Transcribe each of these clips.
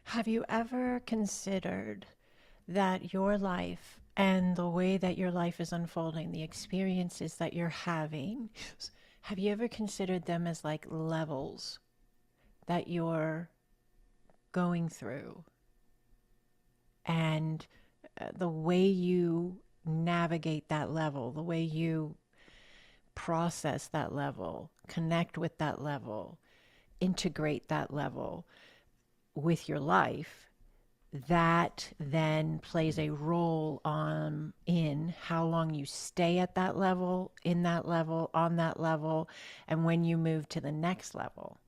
Have you ever considered that your life and the way that your life is unfolding, the experiences that you're having, have you ever considered them as like levels that you're going through? And the way you navigate that level, the way you process that level, connect with that level, integrate that level with your life, that then plays a role in how long you stay at that level, in that level, on that level, and when you move to the next level.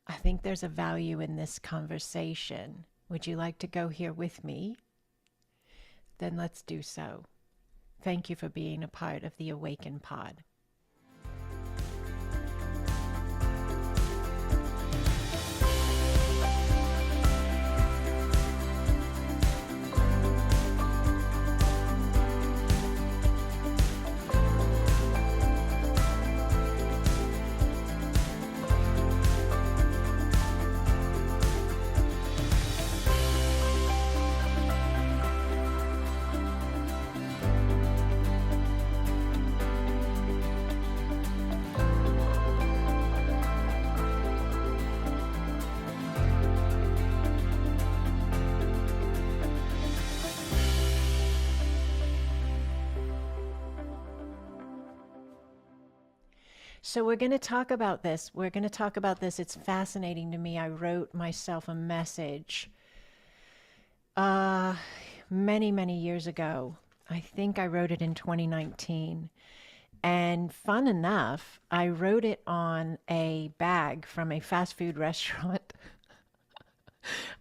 I think there's a value in this conversation. Would you like to go here with me? Then let's do so. Thank you for being a part of the AwakenPod. So we're going to talk about this. It's fascinating to me. I wrote myself a message uh, many years ago. I think I wrote it in 2019. And fun enough, I wrote it on a bag from a fast food restaurant.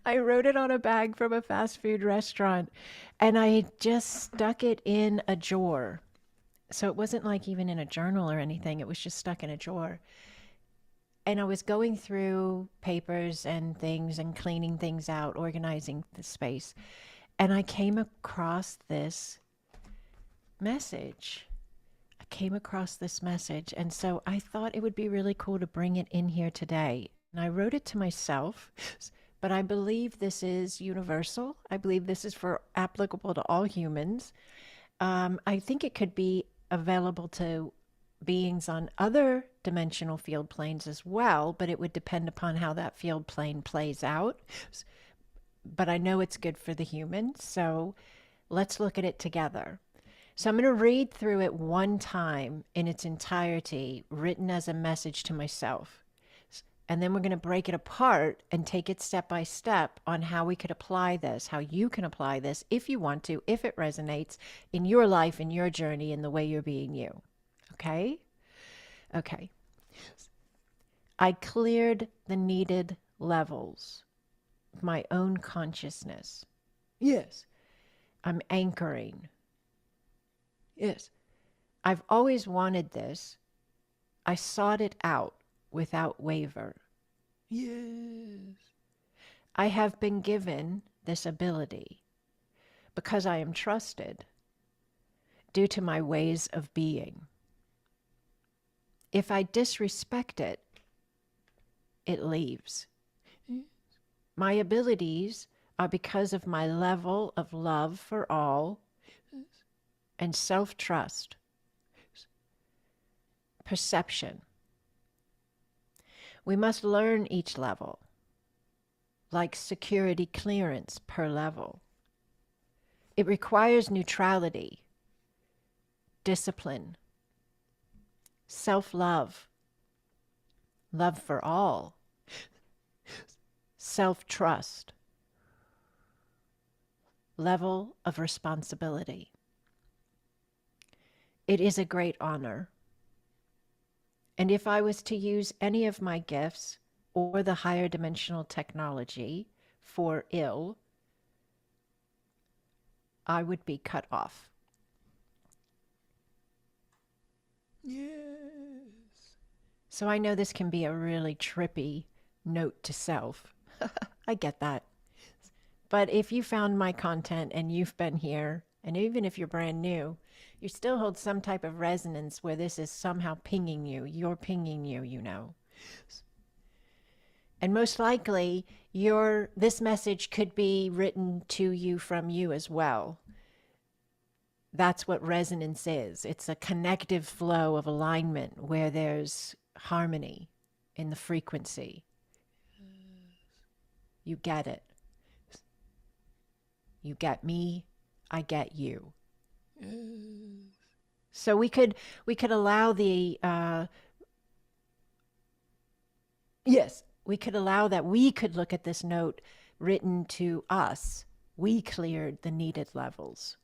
I wrote it on a bag from a fast food restaurant, and I just stuck it in a drawer. So it wasn't like even in a journal or anything. It was just stuck in a drawer. And I was going through papers and things and cleaning things out, organizing the space. And I came across this message. And so I thought it would be really cool to bring it in here today. And I wrote it to myself, but I believe this is universal. I believe this is for applicable to all humans. I think it could be available to beings on other dimensional field planes as well, but it would depend upon how that field plane plays out. But I know it's good for the human, so let's look at it together. So I'm going to read through it one time in its entirety, written as a message to myself. And then we're going to break it apart and take it step by step on how we could apply this, how you can apply this if you want to, if it resonates in your life, in your journey, in the way you're being you. Okay? Okay. I cleared the needed levels of my own consciousness. Yes. I'm anchoring. Yes. I've always wanted this. I sought it out without waver. Yes. I have been given this ability because I am trusted due to my ways of being. If I disrespect it, it leaves. My abilities are because of my level of love for all and self-trust. Perception. We must learn each level, like security clearance per level. It requires neutrality, discipline, self-love, love for all, self-trust, level of responsibility. It is a great honor. And if I was to use any of my gifts or the higher dimensional technology for ill, I would be cut off. Yes. So I know this can be a really trippy note to self. I get that. But if you found my content and you've been here, and even if you're brand new, you still hold some type of resonance where this is somehow pinging you. You're pinging you, you know. And most likely, this message could be written to you from you as well. That's what resonance is. It's a connective flow of alignment where there's harmony in the frequency. You get it. You get me, I get you. So we could allow the yes, we could allow that we could look at this note written to us. We cleared the needed levels.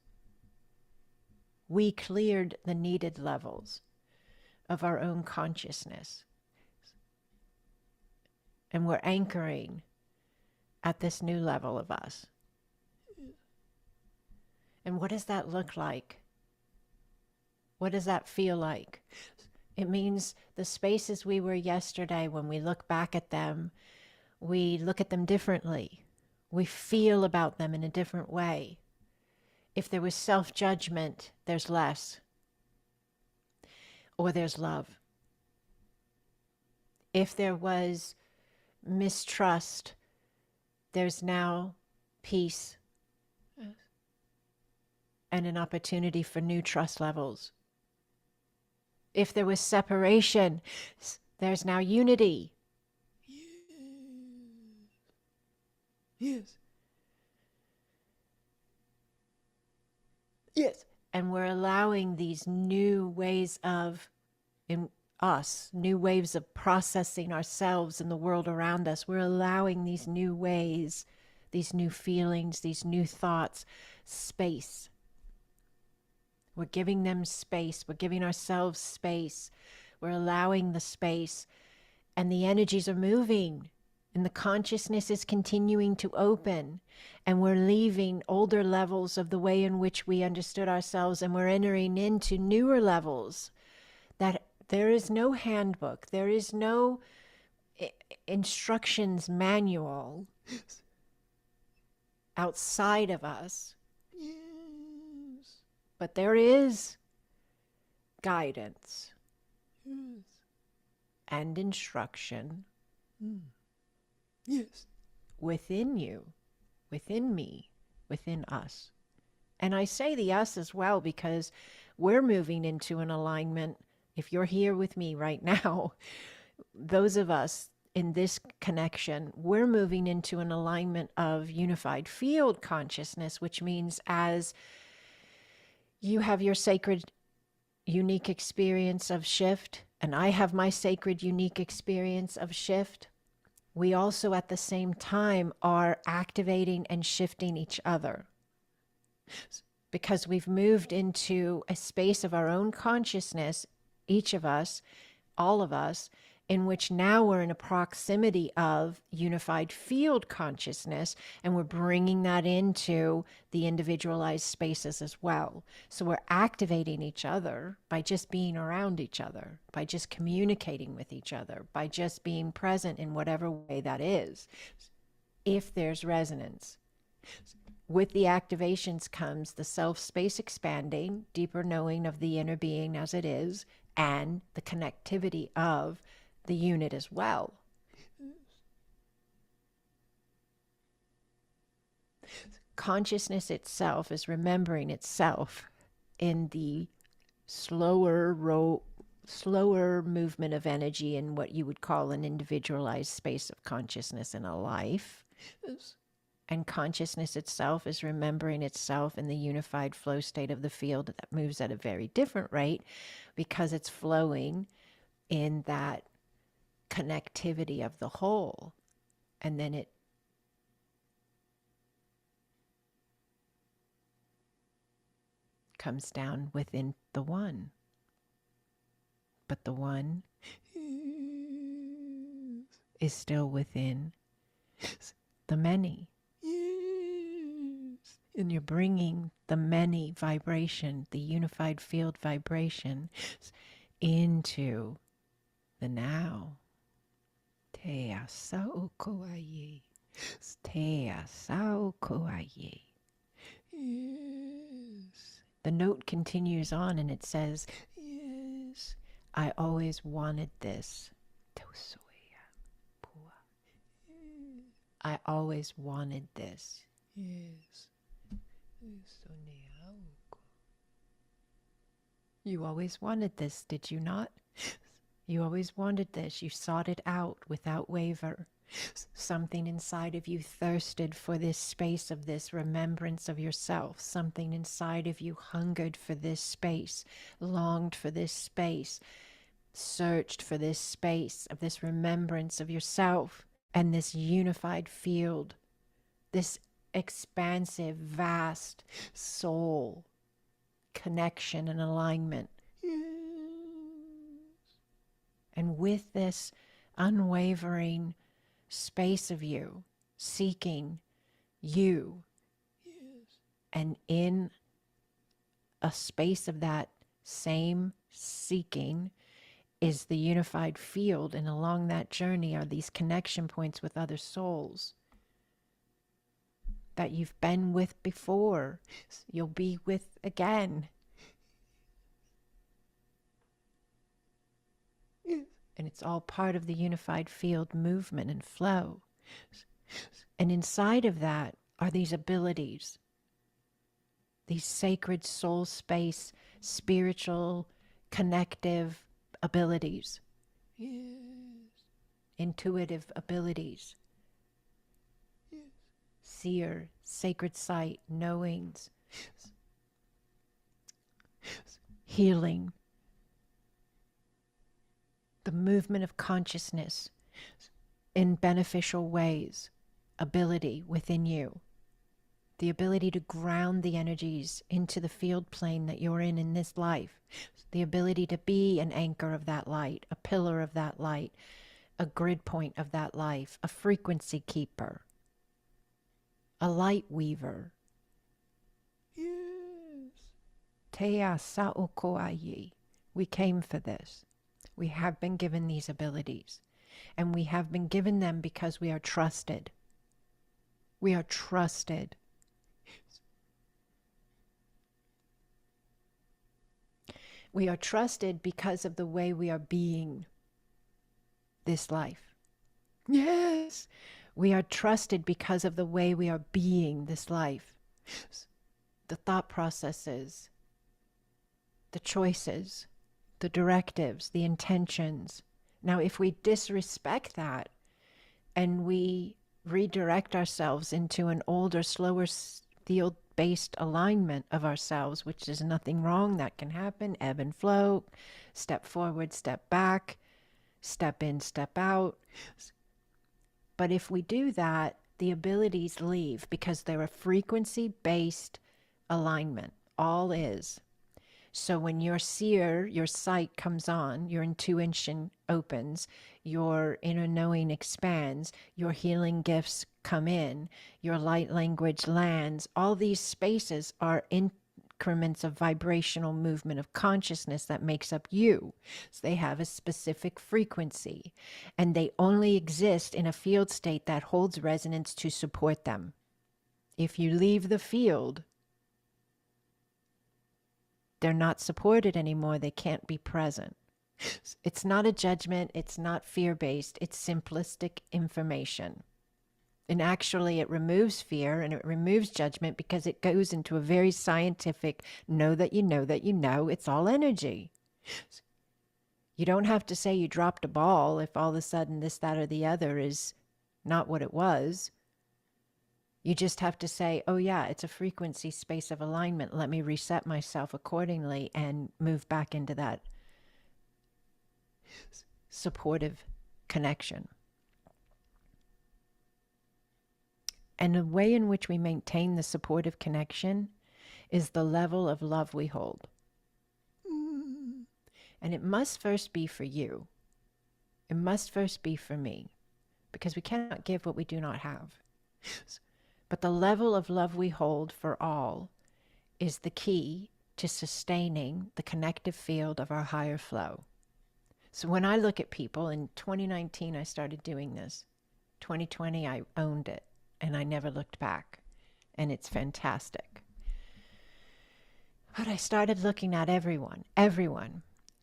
We cleared the needed levels of our own consciousness. And we're anchoring at this new level of us. And what does that look like? What does that feel like? It means the spaces we were yesterday, when we look back at them, we look at them differently. We feel about them in a different way. If there was self-judgment, there's less. Or there's love. If there was mistrust, there's now peace. Yes. And an opportunity for new trust levels. If there was separation, there's now unity. Yes. Yes. And we're allowing these new ways of, in us, new waves of processing ourselves and the world around us. We're allowing these new ways, these new feelings, these new thoughts, space. We're giving them space. We're giving ourselves space. We're allowing the space. And the energies are moving. And the consciousness is continuing to open. And we're leaving older levels of the way in which we understood ourselves. And we're entering into newer levels. That there is no handbook. There is no instructions manual outside of us. But there is guidance and instruction within you, within me, within us. And I say the us as well because we're moving into an alignment. If you're here with me right now, those of us in this connection, we're moving into an alignment of unified field consciousness, which means as you have your sacred, unique experience of shift, and I have my sacred, unique experience of shift, we also at the same time are activating and shifting each other. Because we've moved into a space of our own consciousness, each of us, all of us, in which now we're in a proximity of unified field consciousness, and we're bringing that into the individualized spaces as well. So we're activating each other by just being around each other, by just communicating with each other, by just being present in whatever way that is. If there's resonance. With the activations comes the self-space expanding, deeper knowing of the inner being as it is, and the connectivity of the unit as well. Consciousness itself is remembering itself in the slower movement of energy in what you would call an individualized space of consciousness in a life. And consciousness itself is remembering itself in the unified flow state of the field that moves at a very different rate because it's flowing in that connectivity of the whole. And then it comes down within the one. But the one is still within the many. And you're bringing the many vibration, the unified field vibration, into the now. Te asau koaye. Te asau koaye. Yes. The note continues on and it says, yes, I always wanted this. Tosoya pua. I always wanted this. Yes. You always wanted this, did you not? You always wanted this. You sought it out without waver. Something inside of you thirsted for this space of this remembrance of yourself. Something inside of you hungered for this space, longed for this space, searched for this space of this remembrance of yourself and this unified field, this expansive, vast soul connection and alignment. And with this unwavering space of you, seeking you, and in a space of that same seeking is the unified field, and along that journey are these connection points with other souls that you've been with before, you'll be with again. And it's all part of the unified field movement and flow. And inside of that are these abilities, these sacred soul space, spiritual, connective abilities, intuitive abilities, seer, sacred sight, knowings, healing, the movement of consciousness in beneficial ways, ability within you, the ability to ground the energies into the field plane that you're in this life, the ability to be an anchor of that light, a pillar of that light, a grid point of that life, a frequency keeper, a light weaver. Yes. Te sa'okoayi. We came for this. We have been given these abilities, and we have been given them because we are trusted. We are trusted. We are trusted because of the way we are being this life. Yes. We are trusted because of the way we are being this life. The thought processes, the choices, the directives, the intentions. Now, if we disrespect that and we redirect ourselves into an older, slower field-based alignment of ourselves, which is nothing wrong, that can happen, ebb and flow, step forward, step back, step in, step out. But if we do that, the abilities leave because they're a frequency-based alignment. All is. So when your seer, your sight comes on, your intuition opens, your inner knowing expands, your healing gifts come in, your light language lands, all these spaces are increments of vibrational movement of consciousness that makes up you. So they have a specific frequency, and they only exist in a field state that holds resonance to support them. If you leave the field, they're not supported anymore. They can't be present. It's not a judgment. It's not fear-based. It's simplistic information. And actually, it removes fear and it removes judgment because it goes into a very scientific know that you know that you know. It's all energy. You don't have to say you dropped a ball if all of a sudden this, that, or the other is not what it was. You just have to say, oh yeah, it's a frequency space of alignment. Let me reset myself accordingly and move back into that supportive connection. And the way in which we maintain the supportive connection is the level of love we hold. And it must first be for you. It must first be for me, because we cannot give what we do not have. But the level of love we hold for all is the key to sustaining the connective field of our higher flow. So when I look at people, in 2019 I started doing this. 2020 I owned it and I never looked back. And it's fantastic. But I started looking at everyone.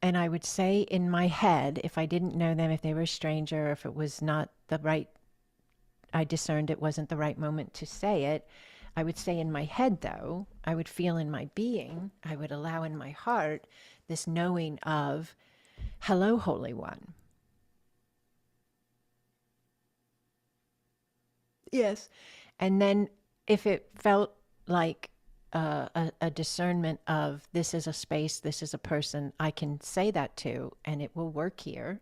And I would say in my head, if I didn't know them, if they were a stranger, if it was not the right I discerned it wasn't the right moment to say it. I would say in my head, though, I would feel in my being, I would allow in my heart this knowing of, hello, Holy One. Yes. And then if it felt like a discernment of this is a space, this is a person I can say that to, and it will work here,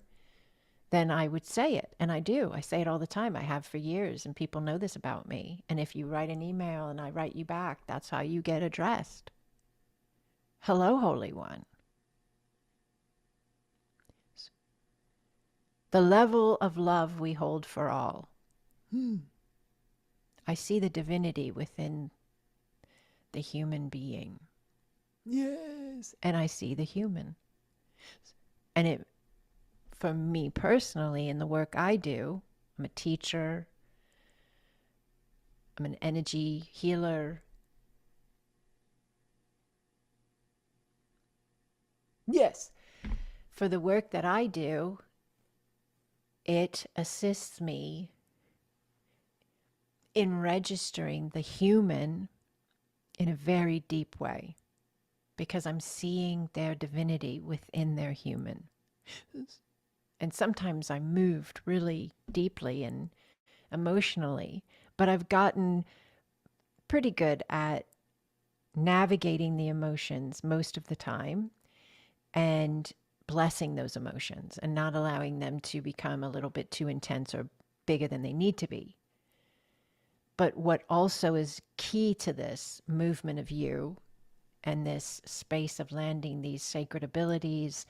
then I would say it. And I do. I say it all the time. I have for years, and people know this about me. And if you write an email and I write you back, that's how you get addressed. Hello, Holy One. The level of love we hold for all. I see the divinity within the human being. Yes. And I see the human. And it, for me personally, in the work I do, I'm a teacher, I'm an energy healer. Yes. For the work that I do, it assists me in registering the human in a very deep way, because I'm seeing their divinity within their human. And sometimes I'm moved really deeply and emotionally, but I've gotten pretty good at navigating the emotions most of the time and blessing those emotions and not allowing them to become a little bit too intense or bigger than they need to be. But what also is key to this movement of you and this space of landing these sacred abilities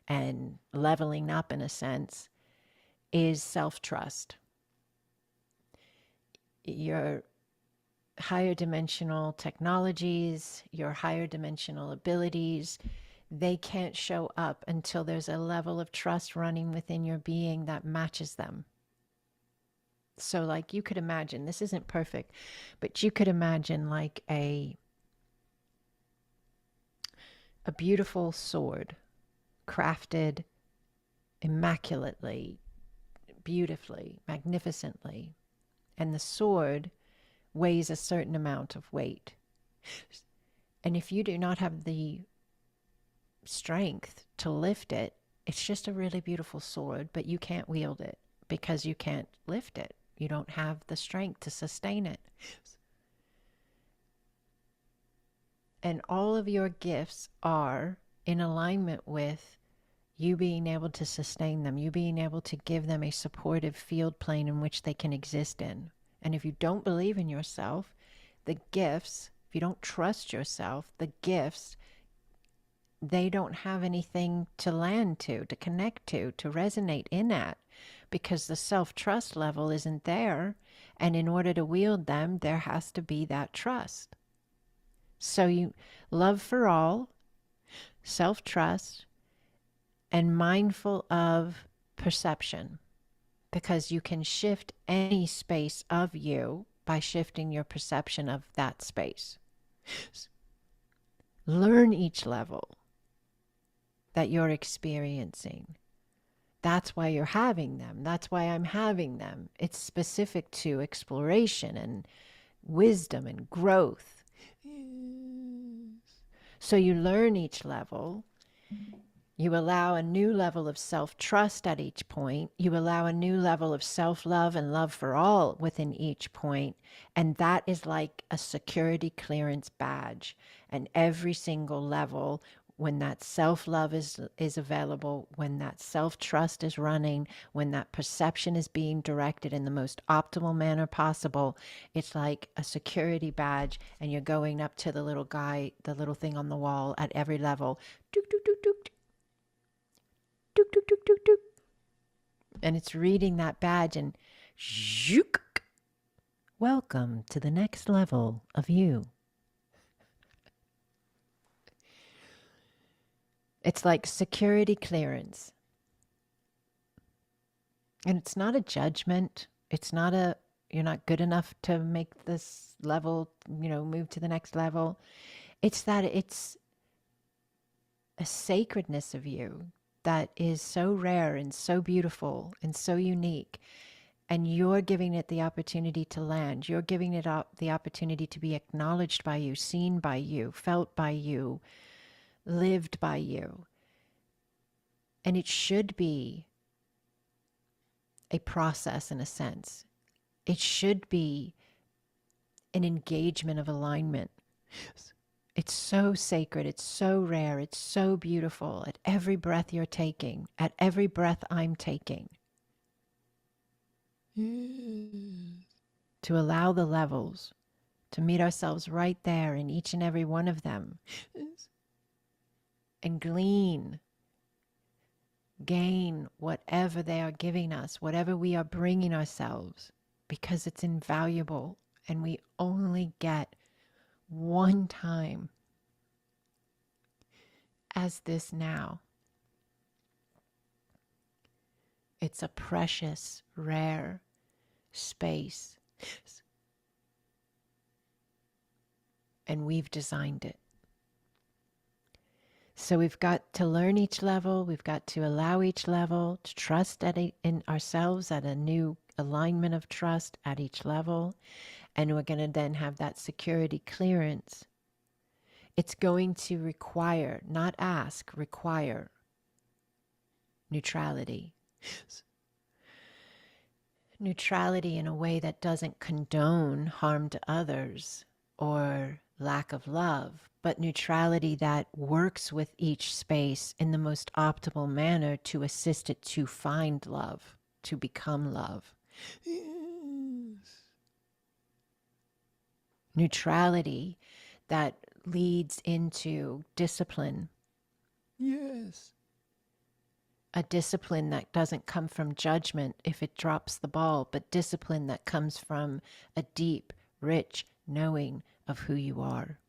and leveling up, in a sense, is self-trust. Your higher dimensional technologies, your higher dimensional abilities, they can't show up until there's a level of trust running within your being that matches them. So like you could imagine, this isn't perfect, but you could imagine like a beautiful sword crafted immaculately, beautifully, magnificently. And the sword weighs a certain amount of weight. And if you do not have the strength to lift it, it's just a really beautiful sword, but you can't wield it because you can't lift it. You don't have the strength to sustain it. And all of your gifts are in alignment with you being able to sustain them, you being able to give them a supportive field plane in which they can exist in. And if you don't believe in yourself, the gifts, if you don't trust yourself, the gifts, they don't have anything to land to connect to resonate in at, because the self-trust level isn't there. And in order to wield them, there has to be that trust. So you love for all, self-trust, and mindful of perception, because you can shift any space of you by shifting your perception of that space. Learn each level that you're experiencing. That's why you're having them. That's why I'm having them. It's specific to exploration and wisdom and growth. Yes. So you learn each level. You allow a new level of self-trust at each point. You allow a new level of self-love and love for all within each point. And that is like a security clearance badge. And every single level, when that self-love is available, when that self-trust is running, when that perception is being directed in the most optimal manner possible, it's like a security badge, and you're going up to the little guy, the little thing on the wall at every level. Dook, dook, dook, dook. Dook, dook, dook, dook, dook. And it's reading that badge and zook. Welcome to the next level of you. It's like security clearance. And it's not a judgment. It's not a, you're not good enough to make this level, move to the next level. It's that it's a sacredness of you that is so rare and so beautiful and so unique. And you're giving it the opportunity to land. You're giving it the opportunity to be acknowledged by you, seen by you, felt by you, lived by you. And it should be a process in a sense. It should be an engagement of alignment. It's so sacred. It's so rare. It's so beautiful. At every breath you're taking, at every breath I'm taking, Yes. to allow the levels to meet ourselves right there in each and every one of them, Yes. and gain whatever they are giving us, whatever we are bringing ourselves, because it's invaluable and we only get one time as this now. It's a precious, rare space, and we've designed it. So we've got to learn each level. We've got to allow each level to trust in ourselves at a new alignment of trust at each level. And we're going to then have that security clearance. It's going to require, not ask, require neutrality. Neutrality in a way that doesn't condone harm to others or lack of love, but neutrality that works with each space in the most optimal manner to assist it to find love, to become love. Yes. Neutrality that leads into discipline. Yes. A discipline that doesn't come from judgment if it drops the ball, but discipline that comes from a deep, rich knowing of who you are.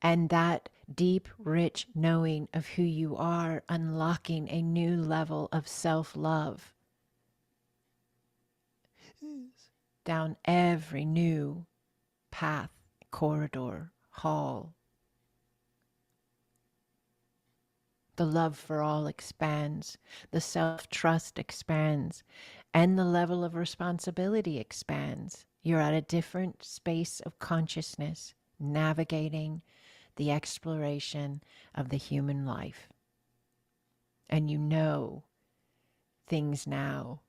And that deep, rich knowing of who you are, unlocking a new level of self-love Yes. down every new path, corridor, hall. The love for all expands, the self-trust expands, and the level of responsibility expands. You're at a different space of consciousness, navigating the exploration of the human life. And you know things now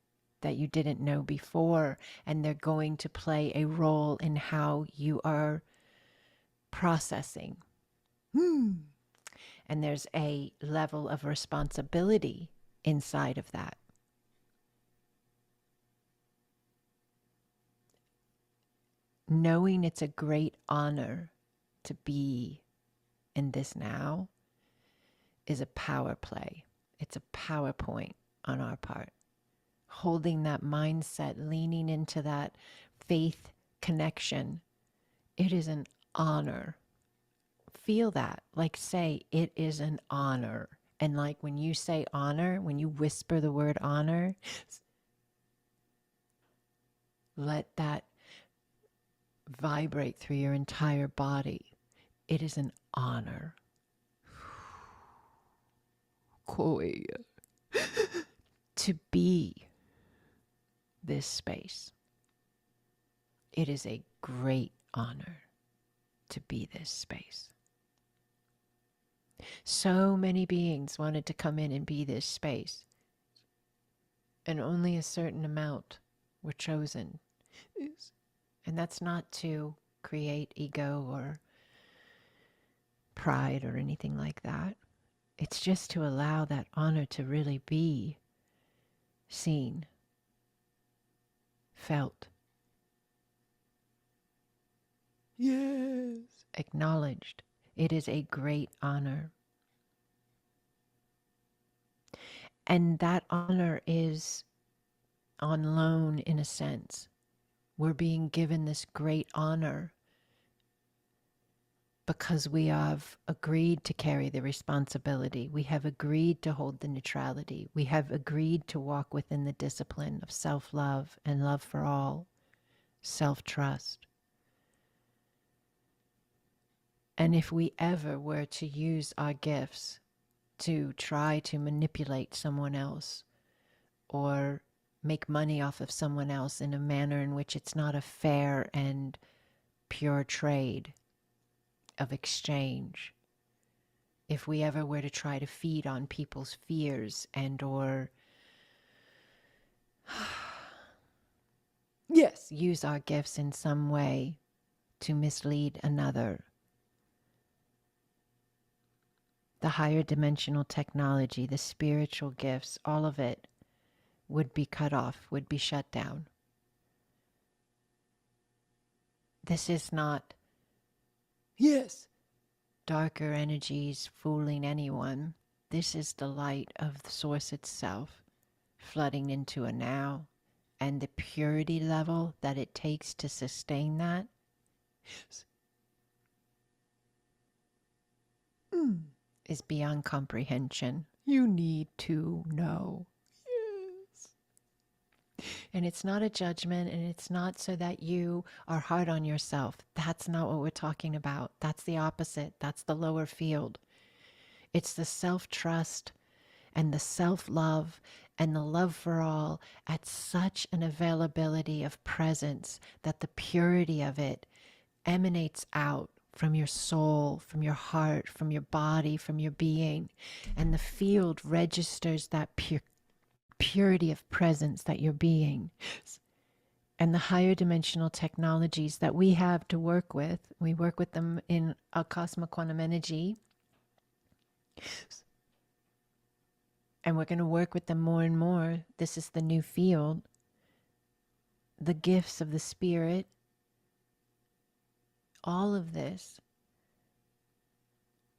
that you didn't know before, and they're going to play a role in how you are processing. And there's a level of responsibility inside of that. Knowing it's a great honor to be in this now is a power play. It's a PowerPoint on our part. Holding that mindset, leaning into that faith connection. It is an honor. Feel that. Like say, it is an honor. And like when you say honor, when you whisper the word honor, let that vibrate through your entire body. It is an honor. To be this space. It is a great honor to be this space. So many beings wanted to come in and be this space, and only a certain amount were chosen. Yes. And that's not to create ego or pride or anything like that. It's just to allow that honor to really be seen, felt, Yes. acknowledged. It is a great honor. And that honor is on loan in a sense. We're being given this great honor because we have agreed to carry the responsibility. We have agreed to hold the neutrality. We have agreed to walk within the discipline of self-love and love for all, self-trust. And if we ever were to use our gifts to try to manipulate someone else or make money off of someone else in a manner in which it's not a fair and pure trade of exchange. If we ever were to try to feed on people's fears and or Yes. use our gifts in some way to mislead another, the higher dimensional technology, the spiritual gifts, all of it would be cut off, would be shut down. This is not Yes. darker energies fooling anyone. This is the light of the source itself flooding into a now, and the purity level that it takes to sustain that Yes. is beyond comprehension. You need to know. Yes. And it's not a judgment, and it's not so that you are hard on yourself. That's not what we're talking about. That's the opposite. That's the lower field. It's the self-trust and the self-love and the love for all at such an availability of presence that the purity of it emanates out from your soul, from your heart, from your body, from your being. And the field registers that purity of presence that you're being. And the higher dimensional technologies that we have to work with, we work with them in Acasma quantum energy. And we're going to work with them more and more. This is the new field. The gifts of the Spirit. All of this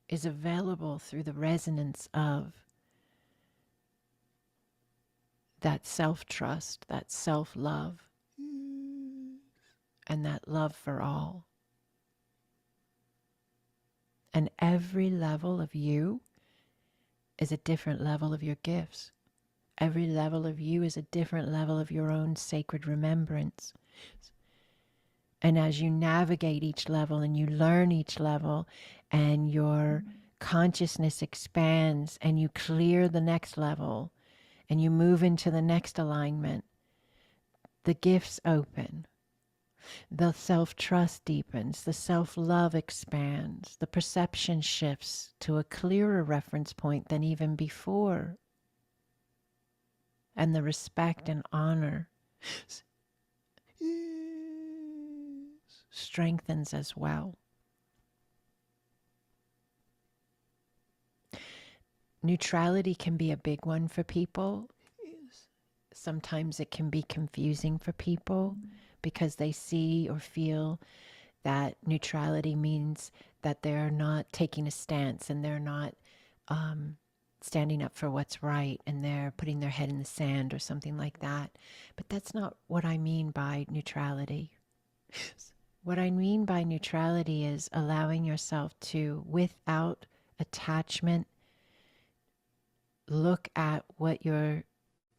is available through the resonance of that self-trust, that self-love, and that love for all. And every level of you is a different level of your gifts. Every level of you is a different level of your own sacred remembrance. And as you navigate each level and you learn each level and your consciousness expands and you clear the next level and you move into the next alignment, the gifts open. The self-trust deepens, the self-love expands, the perception shifts to a clearer reference point than even before. And the respect and honor strengthens as well. Neutrality can be a big one for people. Yes. Sometimes it can be confusing for people because they see or feel that neutrality means that they're not taking a stance and they're not standing up for what's right and they're putting their head in the sand or something like that. But that's not what I mean by neutrality. What I mean by neutrality is allowing yourself to, without attachment, look at what you're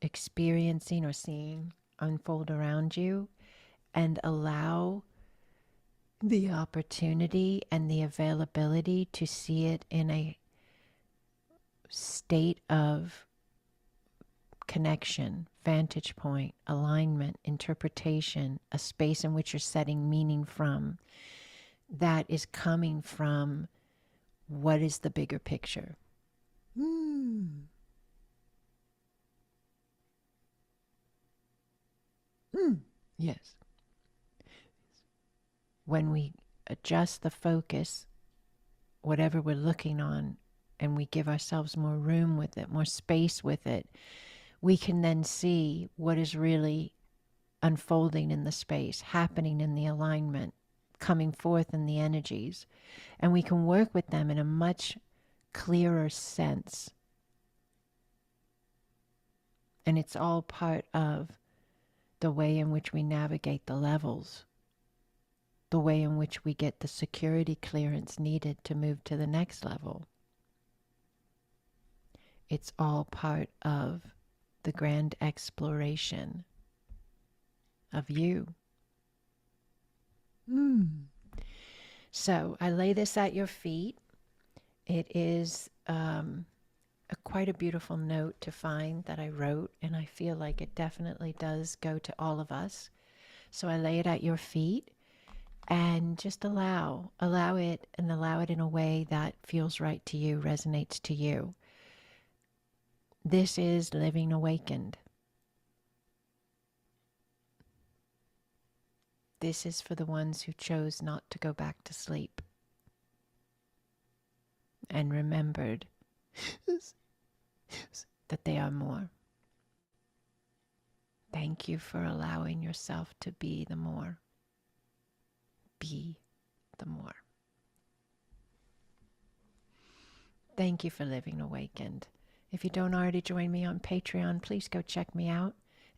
experiencing or seeing unfold around you and allow the opportunity and the availability to see it in a state of connection, vantage point, alignment, interpretation, a space in which you're setting meaning from that is coming from what is the bigger picture. Yes. When we adjust the focus, whatever we're looking on, and we give ourselves more room with it, more space with it, we can then see what is really unfolding in the space, happening in the alignment, coming forth in the energies. And we can work with them in a much clearer sense. And it's all part of the way in which we navigate the levels, the way in which we get the security clearance needed to move to the next level. It's all part of the grand exploration of you. So I lay this at your feet. It is quite a beautiful note to find that I wrote, and I feel like it definitely does go to all of us. So I lay it at your feet and just allow it, and allow it in a way that feels right to you, resonates to you. This is living awakened. This is for the ones who chose not to go back to sleep and remembered that they are more. Thank you for allowing yourself to be the more. Be the more. Thank you for living awakened. If you don't already join me on Patreon, please go check me out.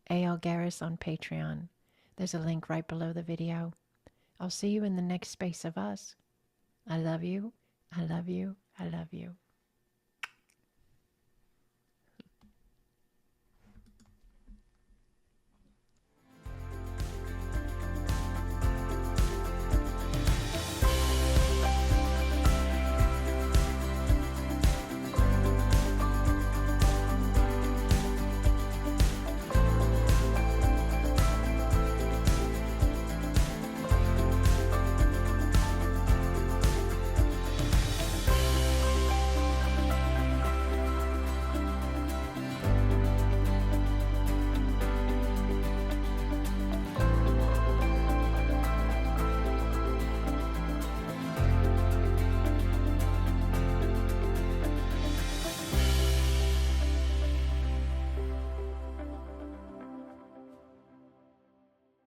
A.L. Garris on Patreon. There's a link right below the video. I'll see you in the next space of us. I love you. I love you. I love you.